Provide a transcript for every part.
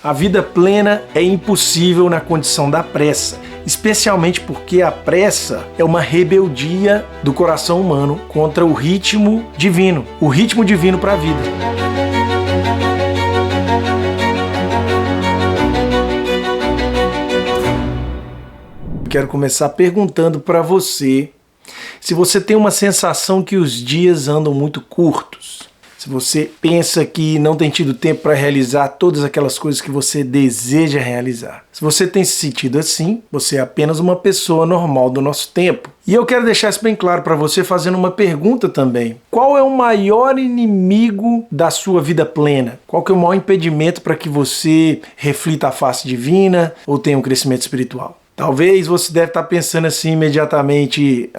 A vida plena é impossível na condição da pressa, especialmente porque a pressa é uma rebeldia do coração humano contra o ritmo divino para a vida. Quero começar perguntando para você se você tem uma sensação que os dias andam muito curtos. Se você pensa que não tem tido tempo para realizar todas aquelas coisas que você deseja realizar. Se você tem se sentido assim, você é apenas uma pessoa normal do nosso tempo. E eu quero deixar isso bem claro para você fazendo uma pergunta também. Qual é o maior inimigo da sua vida plena? Qual que é o maior impedimento para que você reflita a face divina ou tenha um crescimento espiritual? Talvez você deve estar pensando assim imediatamente,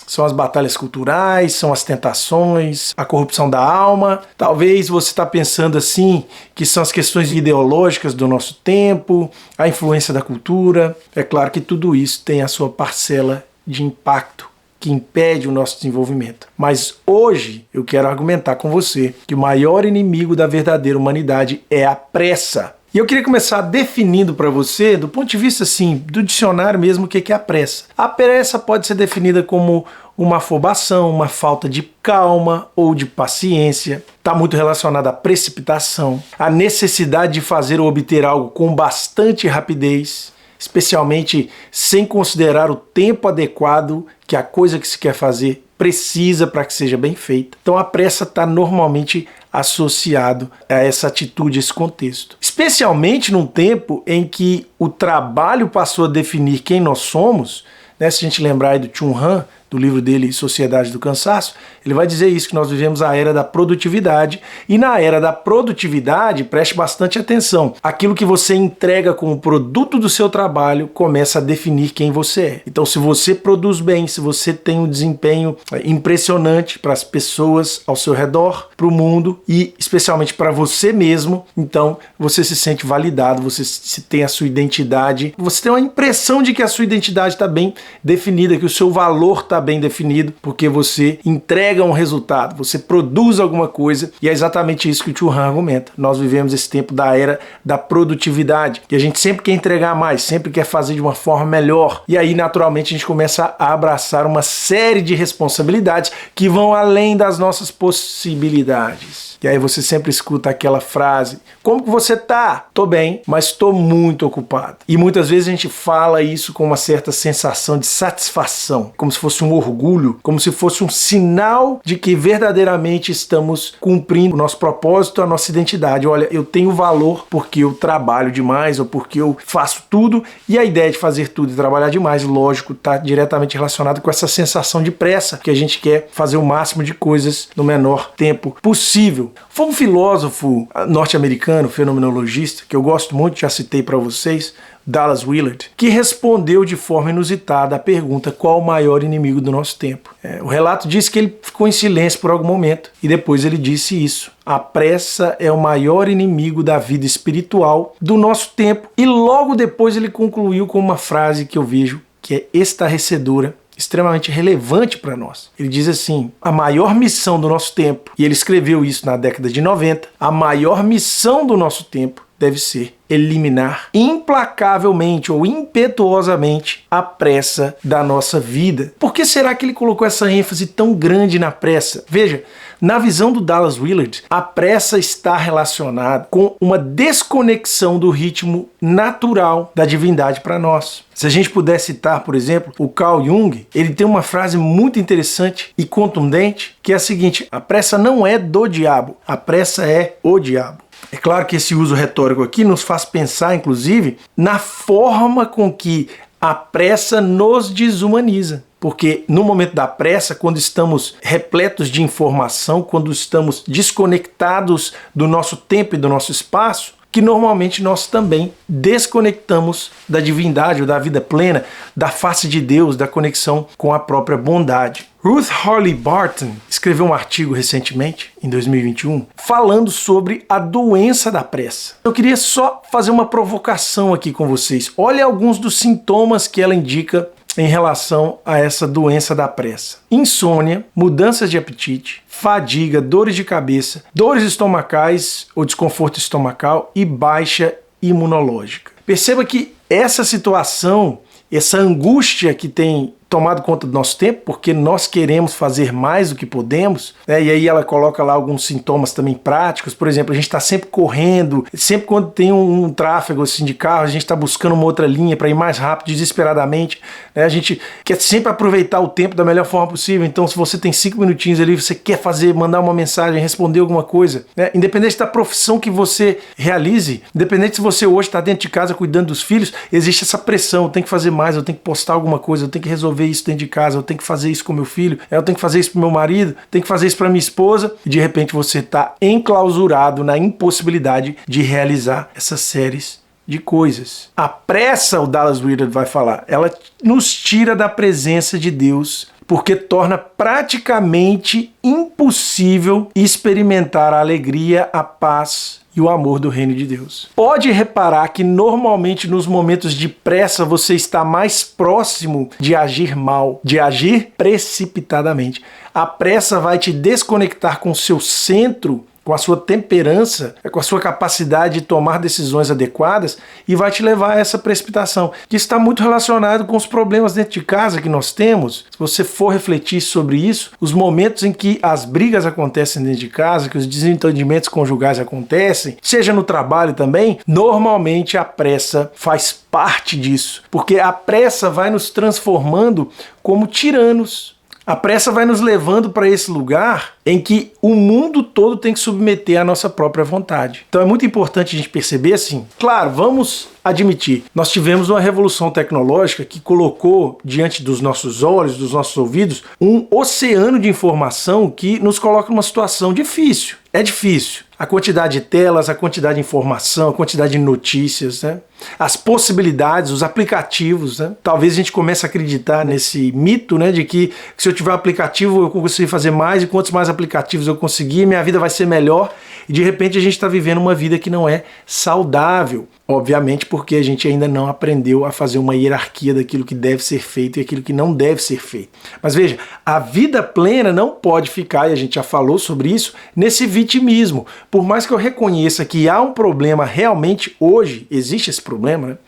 são as batalhas culturais, são as tentações, a corrupção da alma. Talvez você está pensando assim, que são as questões ideológicas do nosso tempo, a influência da cultura. É claro que tudo isso tem a sua parcela de impacto que impede o nosso desenvolvimento. Mas hoje eu quero argumentar com você que o maior inimigo da verdadeira humanidade é a pressa. E eu queria começar definindo para você, do ponto de vista assim, do dicionário mesmo, o que é a pressa. A pressa pode ser definida como uma afobação, uma falta de calma ou de paciência. Está muito relacionada à precipitação, à necessidade de fazer ou obter algo com bastante rapidez, especialmente sem considerar o tempo adequado que a coisa que se quer fazer precisa para que seja bem feita. Então a pressa está normalmente associado a essa atitude, esse contexto. Especialmente num tempo em que o trabalho passou a definir quem nós somos, né? Se a gente lembrar aí do Chun Han, do livro dele Sociedade do Cansaço, ele vai dizer isso, que nós vivemos a era da produtividade, e na era da produtividade, preste bastante atenção, aquilo que você entrega como produto do seu trabalho começa a definir quem você é. Então se você produz bem, se você tem um desempenho impressionante para as pessoas ao seu redor, para o mundo e especialmente para você mesmo, então você se sente validado, você tem a sua identidade, você tem uma impressão de que a sua identidade está bem definida, que o seu valor está bem definido, porque você entrega um resultado, você produz alguma coisa, e é exatamente isso que o Chun Han argumenta. Nós vivemos esse tempo da era da produtividade, e a gente sempre quer entregar mais, sempre quer fazer de uma forma melhor, e aí naturalmente a gente começa a abraçar uma série de responsabilidades que vão além das nossas possibilidades. E aí você sempre escuta aquela frase: como que você tá? Tô bem, mas tô muito ocupado. E muitas vezes a gente fala isso com uma certa sensação de satisfação, como se fosse um orgulho, como se fosse um sinal de que verdadeiramente estamos cumprindo o nosso propósito, a nossa identidade. Olha, eu tenho valor porque eu trabalho demais ou porque eu faço tudo, e a ideia de fazer tudo e trabalhar demais, lógico, está diretamente relacionado com essa sensação de pressa, que a gente quer fazer o máximo de coisas no menor tempo possível. Foi um filósofo norte-americano, fenomenologista, que eu gosto muito, já citei para vocês, Dallas Willard, que respondeu de forma inusitada a pergunta: qual o maior inimigo do nosso tempo? O relato diz que ele ficou em silêncio por algum momento e depois ele disse isso: a pressa é o maior inimigo da vida espiritual do nosso tempo. E logo depois ele concluiu com uma frase que eu vejo que é estarrecedora, extremamente relevante para nós. Ele diz assim: a maior missão do nosso tempo, e ele escreveu isso na década de 90, a maior missão do nosso tempo deve ser eliminar implacavelmente ou impetuosamente a pressa da nossa vida. Por que será que ele colocou essa ênfase tão grande na pressa? Veja, na visão do Dallas Willard, a pressa está relacionada com uma desconexão do ritmo natural da divindade para nós. Se a gente puder citar, por exemplo, o Carl Jung, ele tem uma frase muito interessante e contundente, que é a seguinte: a pressa não é do diabo, a pressa é o diabo. É claro que esse uso retórico aqui nos faz pensar, inclusive, na forma com que a pressa nos desumaniza. Porque no momento da pressa, quando estamos repletos de informação, quando estamos desconectados do nosso tempo e do nosso espaço, que normalmente nós também desconectamos da divindade ou da vida plena, da face de Deus, da conexão com a própria bondade. Ruth Harley Barton escreveu um artigo recentemente, em 2021, falando sobre a doença da pressa. Eu queria só fazer uma provocação aqui com vocês. Olha alguns dos sintomas que ela indica em relação a essa doença da pressa: insônia, mudanças de apetite, fadiga, dores de cabeça, dores estomacais ou desconforto estomacal e baixa imunológica. Perceba que essa situação, essa angústia que tem tomado conta do nosso tempo, porque nós queremos fazer mais do que podemos, né? E aí ela coloca lá alguns sintomas também práticos. Por exemplo, a gente está sempre correndo, sempre quando tem um tráfego assim, de carro, a gente está buscando uma outra linha para ir mais rápido, desesperadamente, né? A gente quer sempre aproveitar o tempo da melhor forma possível. Então, se você tem 5 minutinhos ali, você quer fazer, mandar uma mensagem, responder alguma coisa, né? Independente da profissão que você realize, independente se você hoje está dentro de casa cuidando dos filhos, existe essa pressão, eu tenho que fazer mais, eu tenho que postar alguma coisa, eu tenho que resolver isso dentro de casa, eu tenho que fazer isso com meu filho, eu tenho que fazer isso pro meu marido, tenho que fazer isso para minha esposa, e de repente você está enclausurado na impossibilidade de realizar essas séries de coisas. A pressa, o Dallas Willard vai falar, ela nos tira da presença de Deus, porque torna praticamente impossível experimentar a alegria, a paz e o amor do reino de Deus. Pode reparar que normalmente nos momentos de pressa você está mais próximo de agir mal, de agir precipitadamente. A pressa vai te desconectar com o seu centro, com a sua temperança, com a sua capacidade de tomar decisões adequadas e vai te levar a essa precipitação, que está muito relacionado com os problemas dentro de casa que nós temos. Se você for refletir sobre isso, os momentos em que as brigas acontecem dentro de casa, que os desentendimentos conjugais acontecem, seja no trabalho também, normalmente a pressa faz parte disso, porque a pressa vai nos transformando como tiranos. A pressa vai nos levando para esse lugar em que o mundo todo tem que submeter à nossa própria vontade. Então é muito importante a gente perceber assim, claro, vamos admitir, nós tivemos uma revolução tecnológica que colocou diante dos nossos olhos, dos nossos ouvidos, um oceano de informação que nos coloca numa situação difícil. É difícil. A quantidade de telas, a quantidade de informação, a quantidade de notícias, né? As possibilidades, os aplicativos, né? Talvez a gente comece a acreditar nesse mito, né, de que se eu tiver um aplicativo eu consigo fazer mais, e quantos mais aplicativos eu conseguir, minha vida vai ser melhor. E de repente a gente está vivendo uma vida que não é saudável. Obviamente porque a gente ainda não aprendeu a fazer uma hierarquia daquilo que deve ser feito e aquilo que não deve ser feito. Mas veja, a vida plena não pode ficar, e a gente já falou sobre isso, nesse vitimismo. Por mais que eu reconheça que há um problema realmente hoje, existe esse problema, né?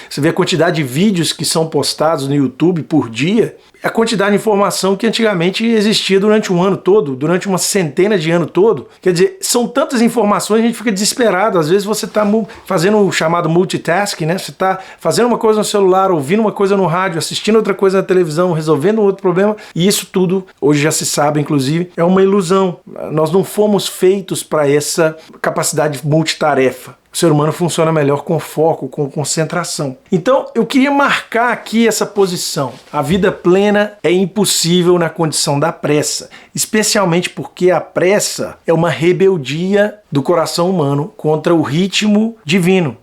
Você vê a quantidade de vídeos que são postados no YouTube por dia, a quantidade de informação que antigamente existia durante um ano todo, durante uma centena de ano todo. Quer dizer, são tantas informações, a gente fica desesperado. Às vezes você está fazendo o chamado multitasking, né? Você está fazendo uma coisa no celular, ouvindo uma coisa no rádio, assistindo outra coisa na televisão, resolvendo outro problema. E isso tudo, hoje já se sabe, inclusive, é uma ilusão. Nós não fomos feitos para essa capacidade multitarefa. O ser humano funciona melhor com foco, com concentração. Então, eu queria marcar aqui essa posição. A vida plena é impossível na condição da pressa, especialmente porque a pressa é uma rebeldia do coração humano contra o ritmo divino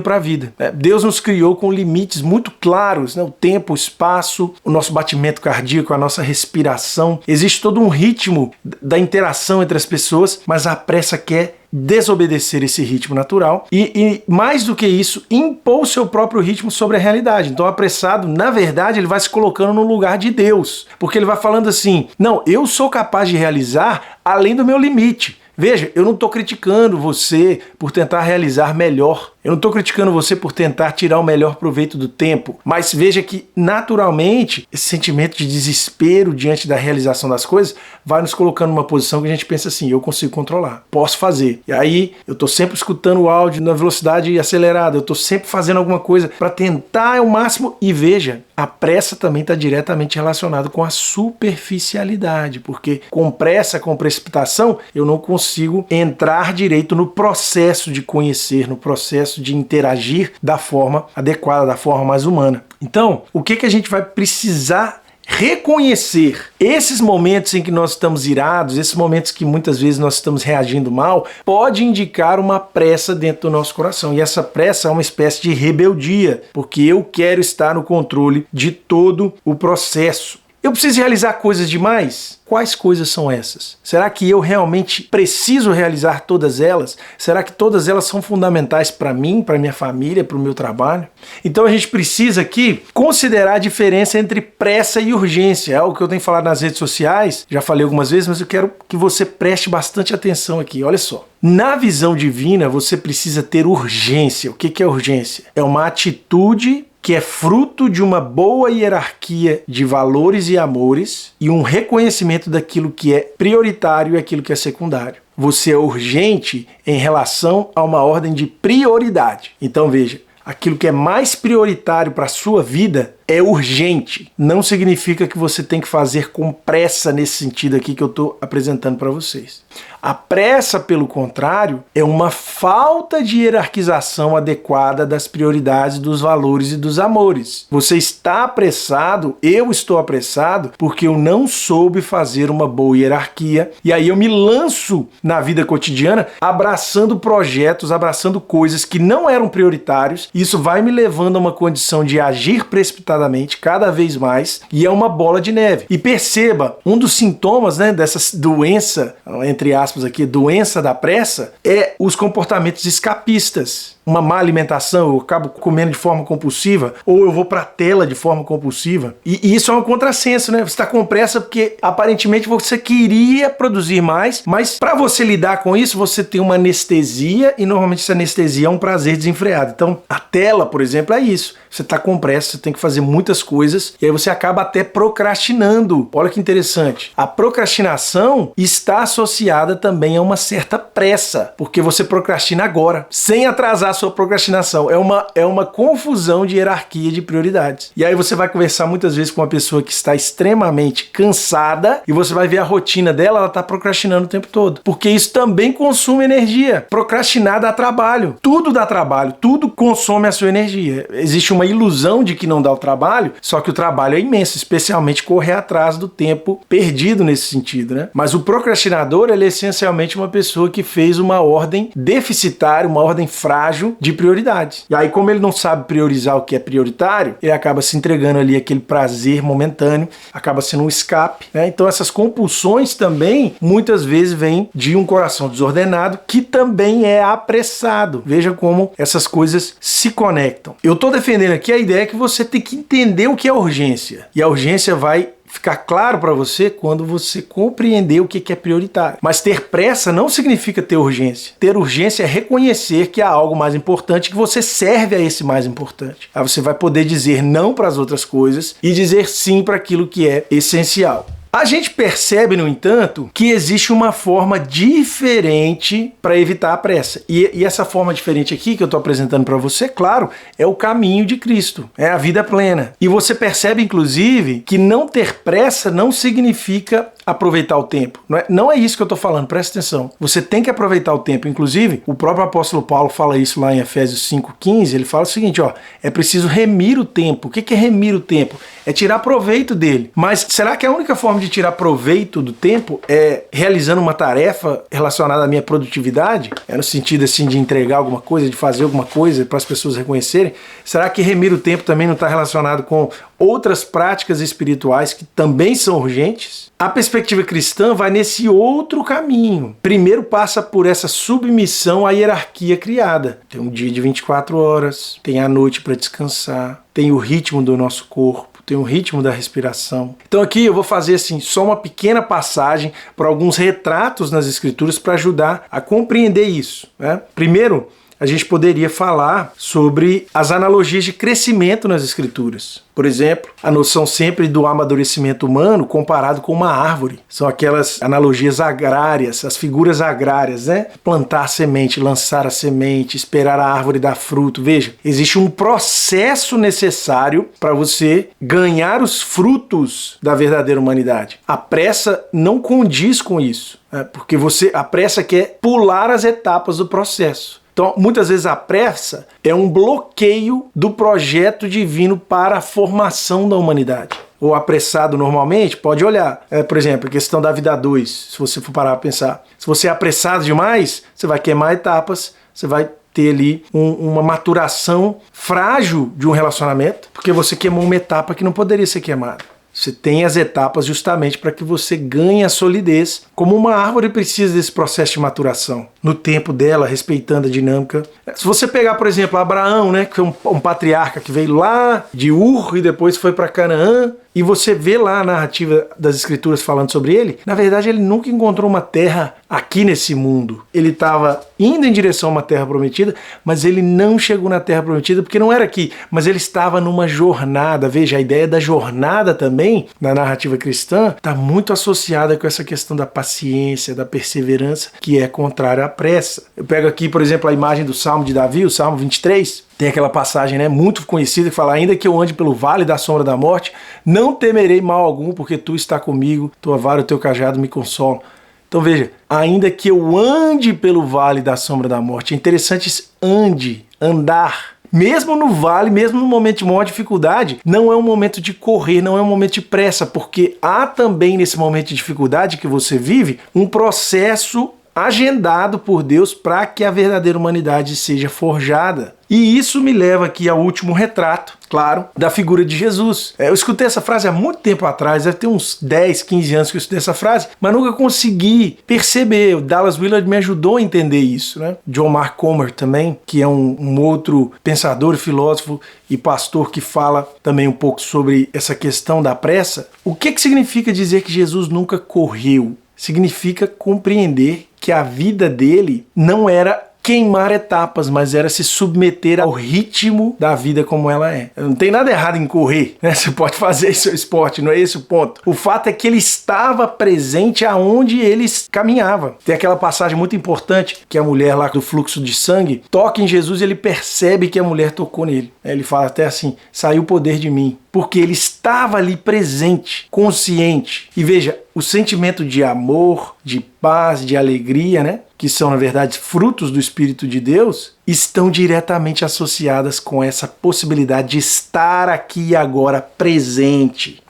para a vida. Deus nos criou com limites muito claros, né? O tempo, o espaço, o nosso batimento cardíaco, a nossa respiração. Existe todo um ritmo da interação entre as pessoas, mas a pressa quer desobedecer esse ritmo natural e mais do que isso, impor o seu próprio ritmo sobre a realidade. Então o apressado, na verdade, ele vai se colocando no lugar de Deus, porque ele vai falando assim, não, eu sou capaz de realizar além do meu limite. Veja, eu não estou criticando você por tentar realizar melhor. Eu não estou criticando você por tentar tirar o melhor proveito do tempo. Mas veja que, naturalmente, esse sentimento de desespero diante da realização das coisas vai nos colocando numa posição que a gente pensa assim, eu consigo controlar, posso fazer. E aí, eu estou sempre escutando o áudio na velocidade acelerada, eu estou sempre fazendo alguma coisa para tentar ao máximo. E veja, a pressa também está diretamente relacionada com a superficialidade, porque com pressa, com precipitação, eu não consigo entrar direito no processo de conhecer, no processo de interagir da forma adequada, da forma mais humana. Então, o que a gente vai precisar reconhecer? Esses momentos em que nós estamos irados, esses momentos que muitas vezes nós estamos reagindo mal, pode indicar uma pressa dentro do nosso coração. E essa pressa é uma espécie de rebeldia, porque eu quero estar no controle de todo o processo. Eu preciso realizar coisas demais? Quais coisas são essas? Será que eu realmente preciso realizar todas elas? Será que todas elas são fundamentais para mim, para minha família, para o meu trabalho? Então a gente precisa aqui considerar a diferença entre pressa e urgência. É algo que eu tenho falado nas redes sociais, já falei algumas vezes, mas eu quero que você preste bastante atenção aqui. Olha só. Na visão divina, você precisa ter urgência. O que é urgência? É uma atitude que é fruto de uma boa hierarquia de valores e amores e um reconhecimento daquilo que é prioritário e aquilo que é secundário. Você é urgente em relação a uma ordem de prioridade. Então veja, aquilo que é mais prioritário para a sua vida é urgente. Não significa que você tem que fazer com pressa nesse sentido aqui que eu estou apresentando para vocês. A pressa, pelo contrário, é uma falta de hierarquização adequada das prioridades, dos valores e dos amores. Você está apressado, eu estou apressado, porque eu não soube fazer uma boa hierarquia e aí eu me lanço na vida cotidiana abraçando projetos, abraçando coisas que não eram prioritários. Isso vai me levando a uma condição de agir precipitadamente cada vez mais e é uma bola de neve. E perceba, um dos sintomas, dessa doença, entre aspas aqui, doença da pressa, é os comportamentos escapistas. Uma má alimentação, eu acabo comendo de forma compulsiva, ou eu vou para a tela de forma compulsiva. E isso é um contrassenso, né? Você está com pressa porque aparentemente você queria produzir mais, mas para você lidar com isso, você tem uma anestesia e normalmente essa anestesia é um prazer desenfreado. Então, a tela, por exemplo, é isso. Você está com pressa, você tem que fazer muitas coisas e aí você acaba até procrastinando. Olha que interessante. A procrastinação está associada também a uma certa pressa, porque você procrastina agora, sem atrasar a sua procrastinação. É uma confusão de hierarquia de prioridades. E aí você vai conversar muitas vezes com uma pessoa que está extremamente cansada e você vai ver a rotina dela, ela está procrastinando o tempo todo. Porque isso também consome energia. Procrastinar dá trabalho. Tudo dá trabalho, tudo consome a sua energia. Existe uma ilusão de que não dá o trabalho, só que o trabalho é imenso, especialmente correr atrás do tempo perdido nesse sentido, né? Mas o procrastinador, ele é essencialmente uma pessoa que fez uma ordem deficitária, uma ordem frágil de prioridades. E aí, como ele não sabe priorizar o que é prioritário, ele acaba se entregando ali aquele prazer momentâneo, acaba sendo um escape, né? Então essas compulsões também, muitas vezes, vêm de um coração desordenado, que também é apressado. Veja como essas coisas se conectam. Eu estou defendendo aqui a ideia que você tem que entender o que é urgência. E a urgência vai ficar claro para você quando você compreender o que é prioritário. Mas ter pressa não significa ter urgência. Ter urgência é reconhecer que há algo mais importante, que você serve a esse mais importante. Aí você vai poder dizer não para as outras coisas e dizer sim para aquilo que é essencial. A gente percebe, no entanto, que existe uma forma diferente para evitar a pressa. E essa forma diferente aqui que eu estou apresentando para você, claro, é o caminho de Cristo, é a vida plena. E você percebe, inclusive, que não ter pressa não significa aproveitar o tempo. Não é isso que eu estou falando, presta atenção. Você tem que aproveitar o tempo. Inclusive, o próprio apóstolo Paulo fala isso lá em Efésios 5,15, ele fala o seguinte, é preciso remir o tempo. O que é remir o tempo? É tirar proveito dele. Mas será que a única forma de tirar proveito do tempo é realizando uma tarefa relacionada à minha produtividade? É no sentido assim de entregar alguma coisa, de fazer alguma coisa para as pessoas reconhecerem? Será que remir o tempo também não está relacionado com outras práticas espirituais que também são urgentes? A perspectiva cristã vai nesse outro caminho. Primeiro passa por essa submissão à hierarquia criada. Tem um dia de 24 horas, tem a noite para descansar, tem o ritmo do nosso corpo, tem o ritmo da respiração. Então aqui eu vou fazer assim só uma pequena passagem para alguns retratos nas escrituras para ajudar a compreender isso, né? Primeiro, a gente poderia falar sobre as analogias de crescimento nas escrituras. Por exemplo, a noção sempre do amadurecimento humano comparado com uma árvore. São aquelas analogias agrárias, as figuras agrárias, né? Plantar a semente, lançar a semente, esperar a árvore dar fruto. Veja, existe um processo necessário para você ganhar os frutos da verdadeira humanidade. A pressa não condiz com isso, né? Porque a pressa quer pular as etapas do processo. Então, muitas vezes a pressa é um bloqueio do projeto divino para a formação da humanidade. O apressado normalmente pode olhar, por exemplo, a questão da vida 2, se você for parar para pensar. Se você é apressado demais, você vai queimar etapas, você vai ter ali uma maturação frágil de um relacionamento, porque você queimou uma etapa que não poderia ser queimada. Você tem as etapas justamente para que você ganhe a solidez, como uma árvore precisa desse processo de maturação, no tempo dela, respeitando a dinâmica. Se você pegar, por exemplo, Abraão, né, que foi um patriarca que veio lá de Ur e depois foi para Canaã, e você vê lá a narrativa das escrituras falando sobre ele, na verdade ele nunca encontrou uma terra aqui nesse mundo. Ele estava indo em direção a uma terra prometida, mas ele não chegou na terra prometida porque não era aqui, mas ele estava numa jornada. Veja, a ideia da jornada também, na narrativa cristã, está muito associada com essa questão da paciência, da perseverança, que é contrária à pressa. Eu pego aqui, por exemplo, a imagem do Salmo de Davi, o Salmo 23, tem aquela passagem, né, muito conhecida que fala: ainda que eu ande pelo vale da sombra da morte, não temerei mal algum, porque tu está comigo, tua vara e o teu cajado me consolam. Então veja, ainda que eu ande pelo vale da sombra da morte, é interessante esse ande, andar. Mesmo no vale, mesmo no momento de maior dificuldade, não é um momento de correr, não é um momento de pressa, porque há também nesse momento de dificuldade que você vive um processo agendado por Deus para que a verdadeira humanidade seja forjada. E isso me leva aqui ao último retrato, claro, da figura de Jesus. Eu escutei essa frase há muito tempo atrás, deve ter uns 10, 15 anos que eu escutei essa frase, mas nunca consegui perceber. O Dallas Willard me ajudou a entender isso, né? John Mark Comer também, que é um outro pensador, filósofo e pastor que fala também um pouco sobre essa questão da pressa. O que significa dizer que Jesus nunca correu? Significa compreender que a vida dele não era queimar etapas, mas era se submeter ao ritmo da vida como ela é. Não tem nada errado em correr, né? Você pode fazer seu esporte, não é esse o ponto. O fato é que ele estava presente aonde ele caminhava. Tem aquela passagem muito importante que a mulher lá do fluxo de sangue toca em Jesus e ele percebe que a mulher tocou nele. Ele fala até assim: saiu o poder de mim. Porque ele estava ali presente, consciente. E veja, o sentimento de amor, de paz, de alegria, né? Que são, na verdade, frutos do Espírito de Deus, estão diretamente associadas com essa possibilidade de estar aqui e agora presente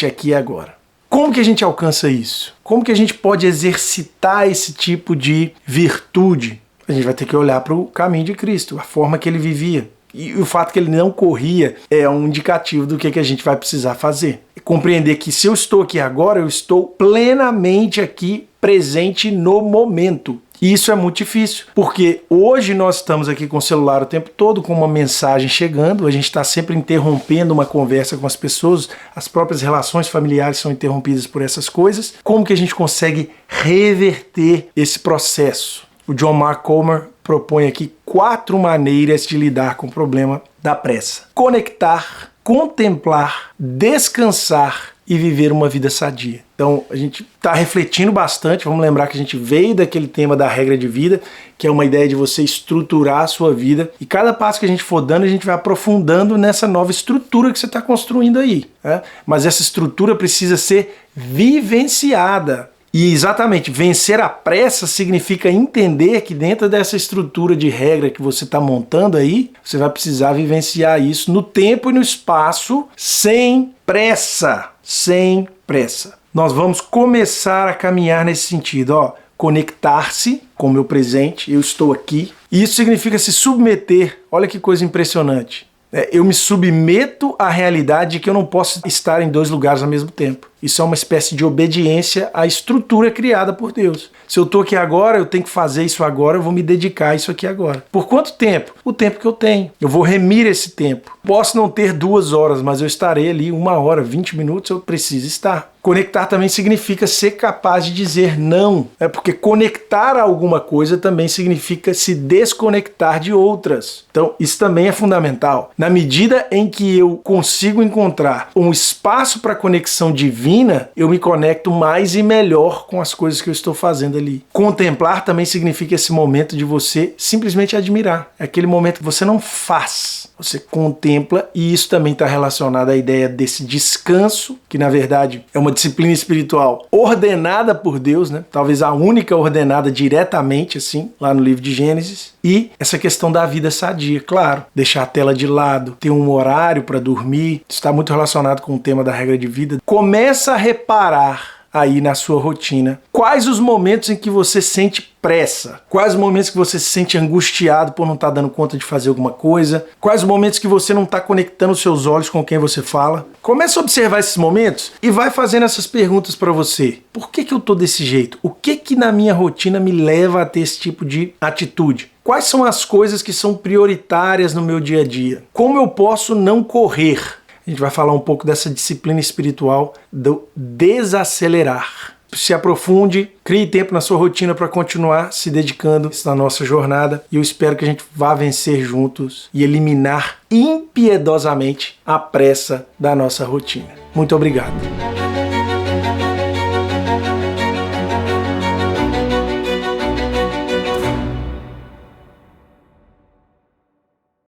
aqui e agora. Como que a gente alcança isso? Como que a gente pode exercitar esse tipo de virtude? A gente vai ter que olhar para o caminho de Cristo, a forma que ele vivia. E o fato que ele não corria é um indicativo do que a gente vai precisar fazer. Compreender que se eu estou aqui agora, eu estou plenamente aqui, presente no momento. E isso é muito difícil, porque hoje nós estamos aqui com o celular o tempo todo, com uma mensagem chegando, a gente está sempre interrompendo uma conversa com as pessoas, as próprias relações familiares são interrompidas por essas coisas. Como que a gente consegue reverter esse processo? O John Mark Comer propõe aqui 4 maneiras de lidar com o problema da pressa: conectar, contemplar, descansar e viver uma vida sadia. Então a gente está refletindo bastante. Vamos lembrar que a gente veio daquele tema da regra de vida, que é uma ideia de você estruturar a sua vida, e cada passo que a gente for dando, a gente vai aprofundando nessa nova estrutura que você está construindo aí, né? Mas essa estrutura precisa ser vivenciada. E exatamente, vencer a pressa significa entender que dentro dessa estrutura de regra que você está montando aí, você vai precisar vivenciar isso no tempo e no espaço, sem pressa. Sem pressa. Nós vamos começar a caminhar nesse sentido, ó. Conectar-se com o meu presente, eu estou aqui. E isso significa se submeter. Olha que coisa impressionante. Eu me submeto à realidade de que eu não posso estar em 2 lugares ao mesmo tempo. Isso é uma espécie de obediência à estrutura criada por Deus. Se eu estou aqui agora, eu tenho que fazer isso agora, eu vou me dedicar a isso aqui agora. Por quanto tempo? O tempo que eu tenho. Eu vou remir esse tempo. Posso não ter 2 horas, mas eu estarei ali 1 hora, 20 minutos, eu preciso estar. Conectar também significa ser capaz de dizer não. Porque conectar a alguma coisa também significa se desconectar de outras. Então, isso também é fundamental. Na medida em que eu consigo encontrar um espaço para conexão divina, eu me conecto mais e melhor com as coisas que eu estou fazendo ali. Contemplar também significa esse momento de você simplesmente admirar. É aquele momento que você não faz, você contempla, e isso também está relacionado à ideia desse descanso, que na verdade é uma disciplina espiritual ordenada por Deus, né? Talvez a única ordenada diretamente, assim, lá no livro de Gênesis. E essa questão da vida sadia, claro, deixar a tela de lado, ter um horário para dormir, isso está muito relacionado com o tema da regra de vida. Começa a reparar aí na sua rotina. Quais os momentos em que você sente pressa? Quais os momentos que você se sente angustiado por não estar dando conta de fazer alguma coisa? Quais os momentos que você não está conectando os seus olhos com quem você fala? Comece a observar esses momentos e vai fazendo essas perguntas para você. Por que eu tô desse jeito? O que na minha rotina me leva a ter esse tipo de atitude? Quais são as coisas que são prioritárias no meu dia a dia? Como eu posso não correr? A gente vai falar um pouco dessa disciplina espiritual do desacelerar. Se aprofunde, crie tempo na sua rotina para continuar se dedicando na nossa jornada e eu espero que a gente vá vencer juntos e eliminar impiedosamente a pressa da nossa rotina. Muito obrigado.